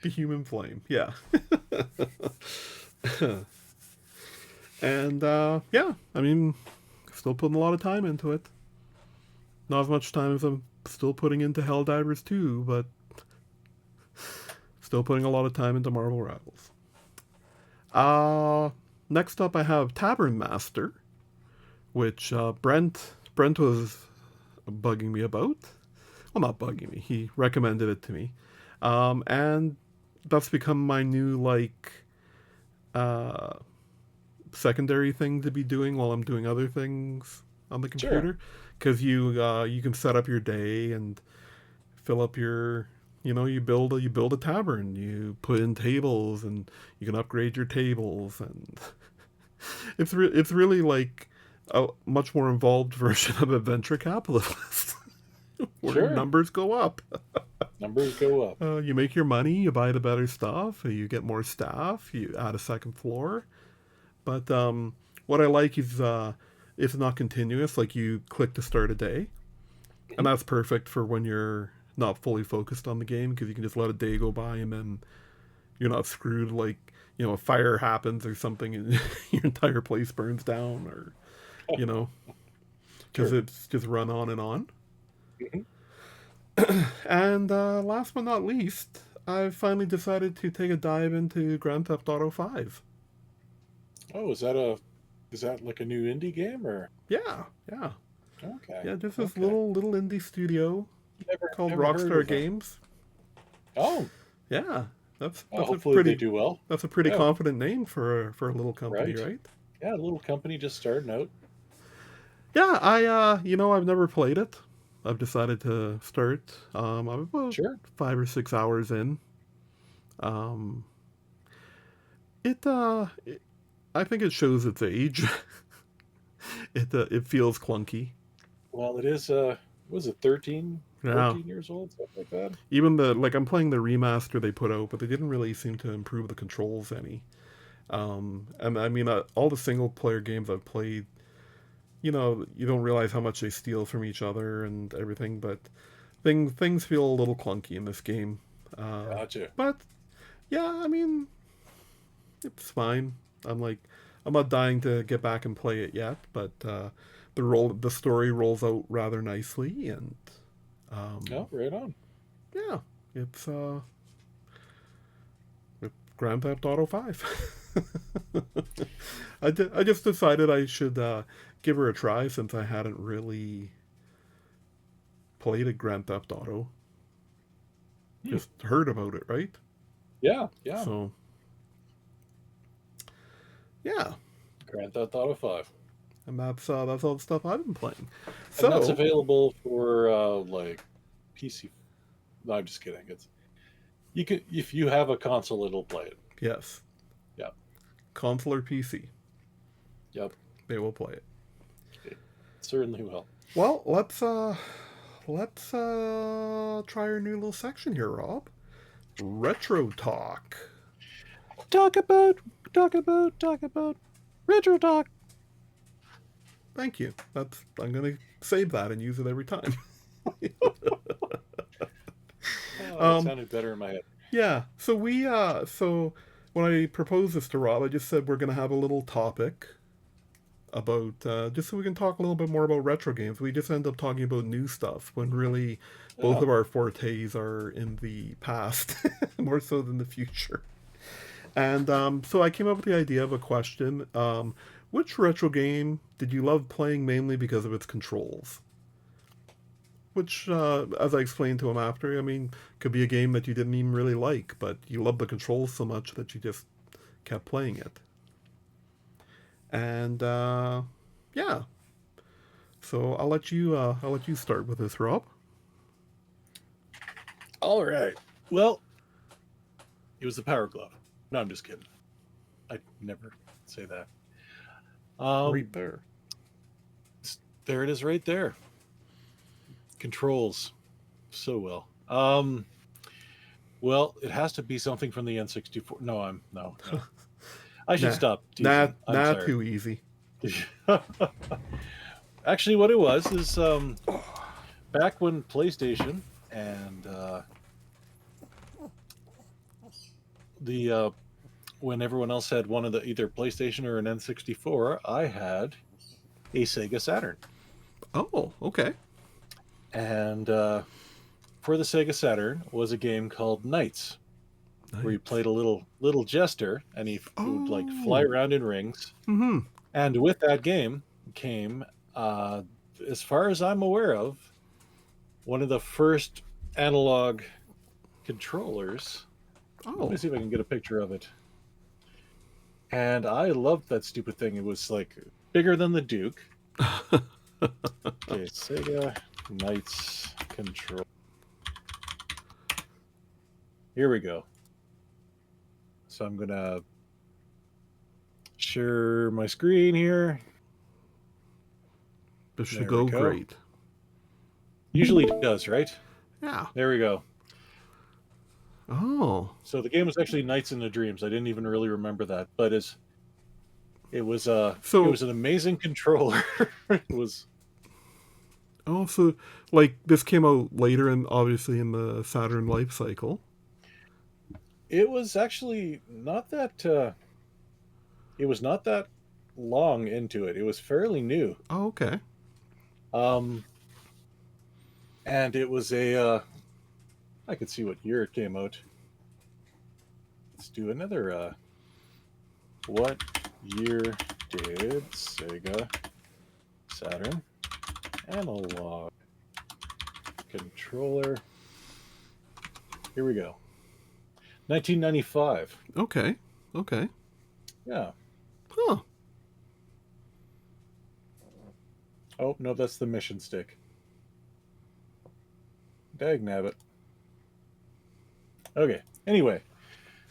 The Human Flame, yeah. And yeah, I mean, still putting a lot of time into it. Not as much time as I'm still putting into Helldivers 2, but still putting a lot of time into Marvel Rivals. Next up I have Tavern Master, which Brent was bugging me about. Well, not bugging me. He recommended it to me, and that's become my new like uh, secondary thing to be doing while I'm doing other things on the Sure. computer, because you can set up your day and fill up your you build a tavern, you put in tables and you can upgrade your tables, and it's really like a much more involved version of a venture capitalist where Sure. numbers go up. Numbers go up. You make your money, you buy the better stuff, you get more staff, you add a second floor. But what I like is it's not continuous. Like you click to start a day, and Mhm. that's perfect for when you're not fully focused on the game because you can just let a day go by and then you're not screwed. Like a fire happens or something and your entire place burns down, or you know, because Sure. it's just run on and on. Mhm. And last but not least, I've finally decided to take a dive into Grand Theft Auto 5. Oh, is that like a new indie game or? Yeah, yeah, Okay. yeah. Just this Okay. little indie studio called Never heard Rockstar of them. Games. Oh, Yeah, hopefully they do well. that's a pretty Yeah. confident name for a little company, Right. right? Yeah, a little company just starting out. Yeah, I I've never played it. I've decided to start. I'm about Sure. 5 or 6 hours in. Um, I think it shows its age. It feels clunky. Well, it is was it 13, Yeah, 14 years old, something like that? even the like I'm playing the remaster they put out, but they didn't really seem to improve the controls any. And I mean, all the single player games I've played, you don't realize how much they steal from each other and everything, but things feel a little clunky in this game. Uh, Gotcha. but yeah, I mean, it's fine. I'm like, I'm not dying to get back and play it yet, but the story rolls out rather nicely, and um, No, right on. yeah, it's Grand Theft Auto 5. I just decided I should give her a try since I hadn't really played a Grand Theft Auto. Hmm. just heard about it, right? Yeah, yeah. So yeah, Grand Theft Auto 5. and that's all the stuff I've been playing. And that's So available for like PC. No, I'm just kidding. It's you can if you have a console, it'll play it. yes, Yep. console or PC, Yep. they will play it. It certainly will. Well, let's try our new little section here, Rob. Retro talk. Talk about, talk about retro talk. Thank you. I'm gonna save that and use it every time. Oh, that um, sounded better in my head. yeah. So when I proposed this to Rob, I just said we're gonna have a little topic about just so we can talk a little bit more about retro games. We just end up talking about new stuff when really both Yeah. of our fortes are in the past more so than the future. And so I came up with the idea of a question. Which retro game did you love playing mainly because of its controls? Which, as I explained to him after, I mean, could be a game that you didn't even really like, but you loved the controls so much that you just kept playing it. And yeah, so I'll let you start with this, Rob. All right. Well, it was the Power Glove. No, I'm just kidding. I never say that. Right Um, there. there it is, right there. Controls so well. Well, it has to be something from the N64. No, I'm no. I should Nah, stop teasing. I'm nah, sorry. too easy. Actually, what it was is back when PlayStation and the when everyone else had one of the either PlayStation or an N64, I had a Sega Saturn, Oh, okay. and for the Sega Saturn was a game called Knights, where you Nice. played a little jester, and he would like fly Oh, around in rings. mm-hmm. And with that game came, as far as I'm aware of, one of the first analog controllers. Let me Oh, see if I can get a picture of it. And I loved that stupid thing. It was like bigger than the Duke. Okay, Sega Knights control. Here we go. So I'm gonna share my screen here. this should There we go go. great. Usually it does, right? Yeah. There we go. Oh, So the game was actually Nights in the Dreams. I didn't even really remember that, but it so was an amazing controller. It was so like this came out later, and obviously in the Saturn life cycle. it was actually not that it was not that long into it. It was fairly new. Oh, okay. Um and it was a I could see what year it came out. Let's do another what year did Sega Saturn analog controller. Here we go. 1995. Okay. Okay. Yeah. Huh. Oh, no, that's the mission stick. Dag nabbit. Okay. Anyway,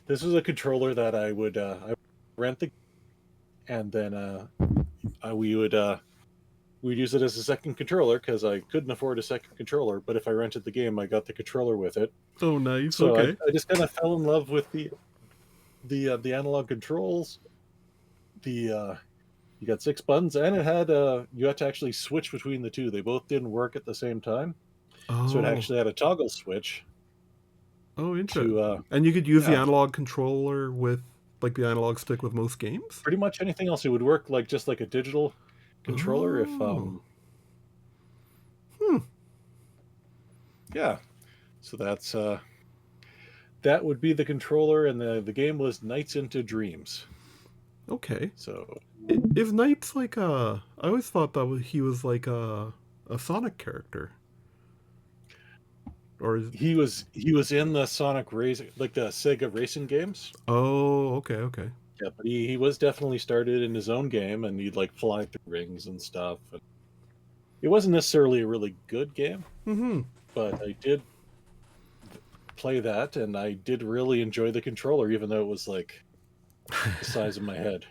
this was a controller that I would rent and then we'd use it as a second controller because I couldn't afford a second controller. But if I rented the game, I got the controller with it. Oh, nice. So Okay. I just kind of fell in love with the analog controls. The You got 6 buttons, and it had you had to actually switch between the two. They both didn't work at the same time, so it Oh. actually had a toggle switch Oh, to interesting. And you could use the yeah, analog controller with like the analog stick with most games. pretty much anything else. It would work like just like a digital controller. If Oh. Hmm. yeah, so that would be the controller, and the game was Nights into Dreams. Okay. So Is Knight's like a? I always thought that he was like a Sonic character. or is? He was in the Sonic Racing, like the Sega racing games. Oh, okay, okay. Yeah, but he was definitely started in his own game, and he'd like fly through rings and stuff. And it wasn't necessarily a really good game, Mm-hmm. but I did play that, and I did really enjoy the controller, even though it was like the size of my head.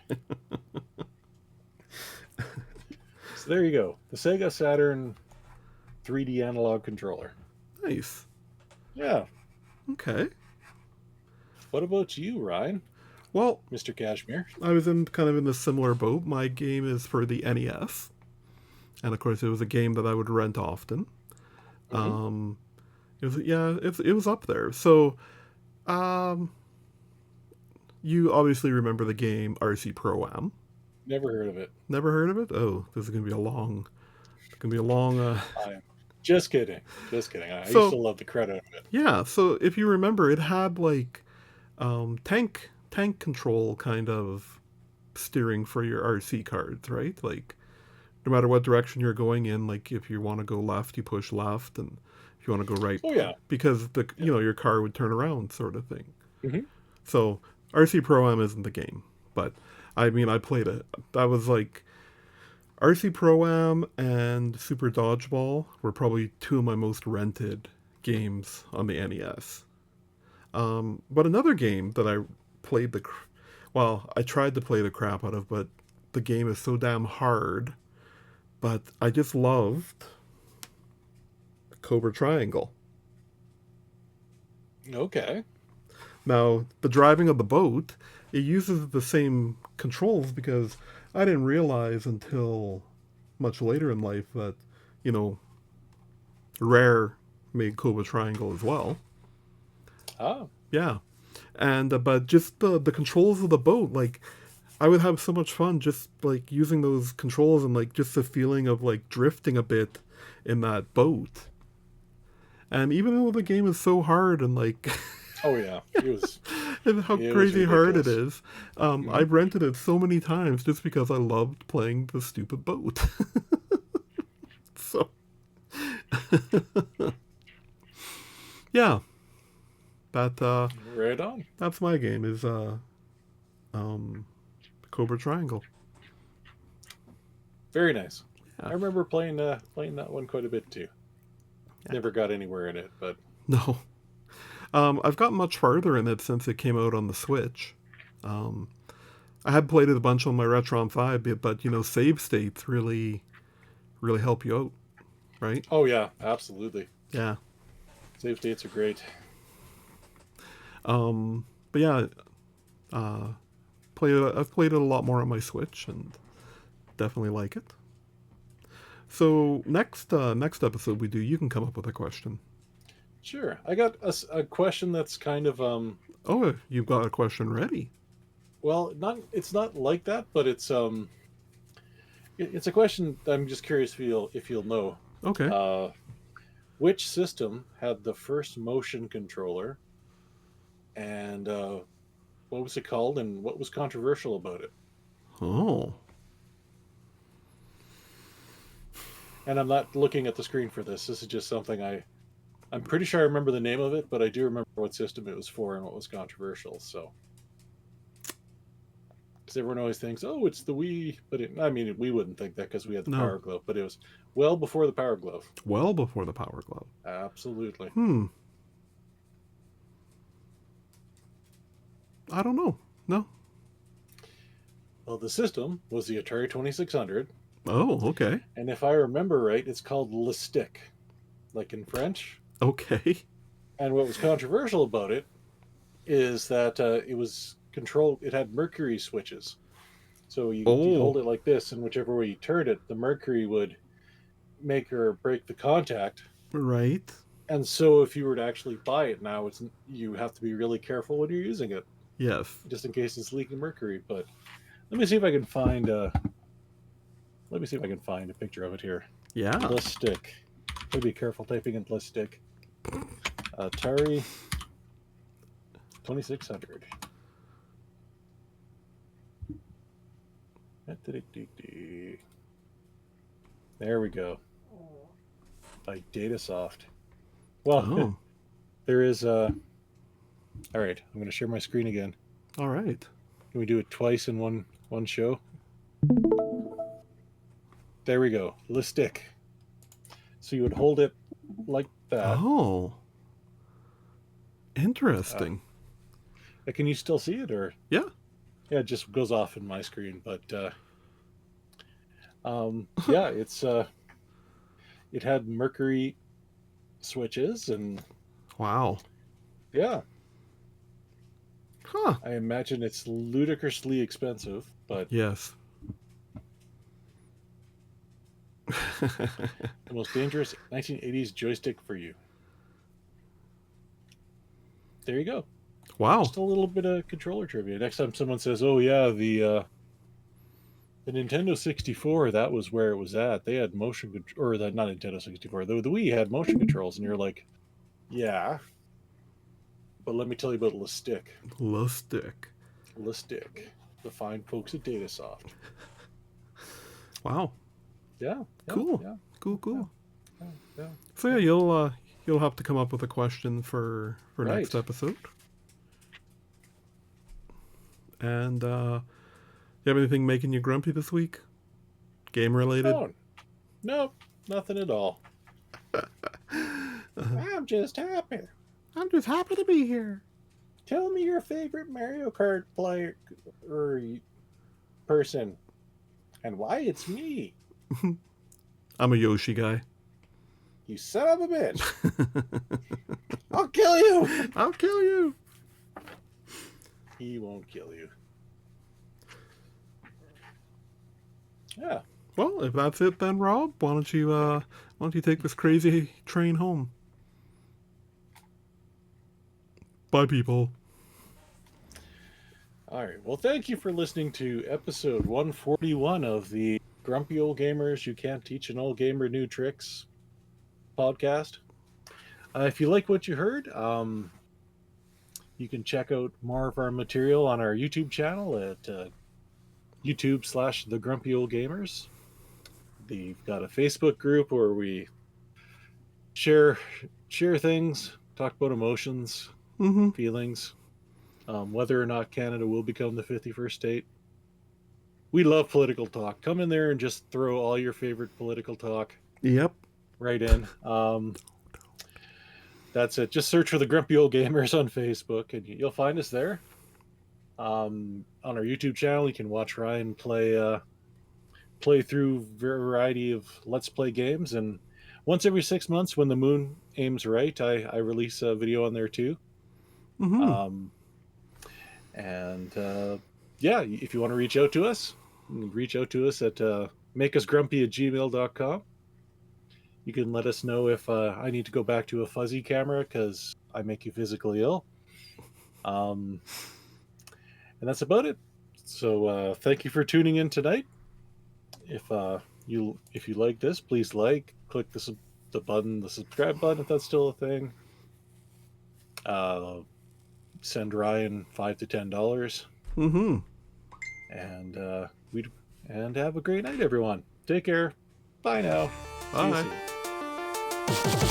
So there you go, the Sega Saturn 3D analog controller. Nice. Yeah. Okay. What about you, Ryan, Well, Mr. Cashmere? I was in kind of in the similar boat. My game is for the NES, and of course, it was a game that I would rent often. Hmm. Um, it was yeah, it was up there. So, um, you obviously remember the game RC Pro Am. Never heard of it. Never heard of it? Oh, this is gonna be a long. It's gonna be a long. I'm just kidding. Just kidding. I used to So love the credit of it. yeah, so if you remember, it had like tank control kind of steering for your RC cards, right? Like no matter what direction you're going in, like if you want to go left, you push left, and if you want to go right, Oh yeah. because the Yeah. your car would turn around, sort of thing. Hmm. So RC Pro Am isn't the game, but I mean I played it. That was like RC Pro Am and Super Dodgeball were probably two of my most rented games on the NES. But another game that I played well, I tried to play the crap out of, but the game is so damn hard. But I just loved Cobra Triangle. Okay. Now, the driving of the boat, it uses the same controls because I didn't realize until much later in life that, you know, Rare made Cobra Triangle as well. Ah. Yeah. And, but just the controls of the boat, like, I would have so much fun just like using those controls and like just the feeling of like drifting a bit in that boat. And even though the game is so hard and like Oh yeah. It was. and how It was crazy hard it ridiculous. is, Hmm. I've rented it so many times just because I loved playing the stupid boat. So yeah, that Right on. that's my game is um, Cobra Triangle. Very nice. Yeah, I remember playing that one quite a bit too. yeah. Never got anywhere in it, but No, I've got much farther in it since it came out on the Switch. Um, I had played it a bunch on my Retron 5, but you know, save states really help you out, right? oh yeah, absolutely. Yeah. Save states are great. But yeah, uh, I've played it a lot more on my Switch and definitely like it. So next episode we do, you can come up with a question. Sure. I got a question that's kind of Oh, you've got a question ready. well, not it's not like that, but it's a question that I'm just curious if you'll know. Okay. Uh, which system had the first motion controller, and what was it called, and what was controversial about it? Oh. And I'm not looking at the screen for this. This is just something I'm pretty sure I remember the name of it, but I do remember what system it was for and what was controversial. So, because everyone always thinks, oh, it's the Wii, but I mean, we wouldn't think that because we had the No. Power Glove, but it was well before the Power Glove. Well before the Power Glove. Absolutely. Hmm. I don't know. No. Well, the system was the Atari 2600, Oh, okay. and if I remember right, it's called Le Stick, like in French. Okay. And what was controversial about it is that it was controlled. It had mercury switches, so you'd hold Oh, it like this, and whichever way you turned it, the mercury would make or break the contact. right. And so, if you were to actually buy it now, it's you have to be really careful when you're using it, Yes. just in case it's leaking mercury. But let me see if I can find. Let me see if I can find a picture of it here. Yeah. Le Stick. Gotta be careful typing in Le Stick. Atari 2600. There we go. By Datasoft. Well, Oh, there is. All right, I'm going to share my screen again. all right. Can we do it twice in one show? There we go. The stick. So you would hold it like that. Oh, Uh, interesting. can you still see it, or Yeah. yeah, it just goes off in my screen. But yeah, it had mercury switches, and Wow. yeah, Huh. I imagine it's ludicrously expensive, but Yes. the most dangerous 1980s joystick for you. There you go. Wow. Just a little bit of controller trivia. Next time someone says, "Oh yeah, the Nintendo 64, that was where it was at. They had or that not Nintendo 64. The Wii had motion controls," and you're like, "Yeah, but let me tell you about Stick. Lustig. Stick, the fine folks at Datasoft." Wow. Yeah, yeah, Cool. yeah, Cool. yeah, Cool. yeah, yeah. So yeah, you'll have to come up with a question for next Right. episode. And you have anything making you grumpy this week? Game related? Oh, nope, nothing at all. I'm just happy. I'm just happy to be here. Tell me your favorite Mario Kart player or person, and why it's me. I'm a Yoshi guy. You son of a bitch! I'll kill you. I'll kill you. He won't kill you. Yeah. Well, if that's it then, Rob, why don't you take this crazy train home? Bye, people. All right. Well, thank you for listening to episode 141 of the Grumpy Old Gamers You Can't Teach an Old Gamer New Tricks podcast. If you like what you heard, you can check out more of our material on our YouTube channel at YouTube/The Grumpy Old Gamers. We've got a Facebook group where we share things, talk about emotions, Mm-hmm. feelings, whether or not Canada will become the 51st state. We love political talk. Come in there and just throw all your favorite political talk Yep. right in. That's it. Just search for the Grumpy Old Gamers on Facebook, and you'll find us there. On our YouTube channel, you can watch Ryan play through a variety of Let's Play games, and once every 6 months, when the moon aims right, I release a video on there too. Mm-hmm. And yeah, if you want to reach out to us, reach out to us at makeusgrumpy@gmail.com. You can let us know if I need to go back to a fuzzy camera because I make you physically ill. And that's about it. So thank you for tuning in tonight. If you like this, please click the button, the subscribe button if that's still a thing. Send Ryan $5 to $10, Mm-hmm. and have a great night, everyone. Take care. Bye now. See you Bye. soon.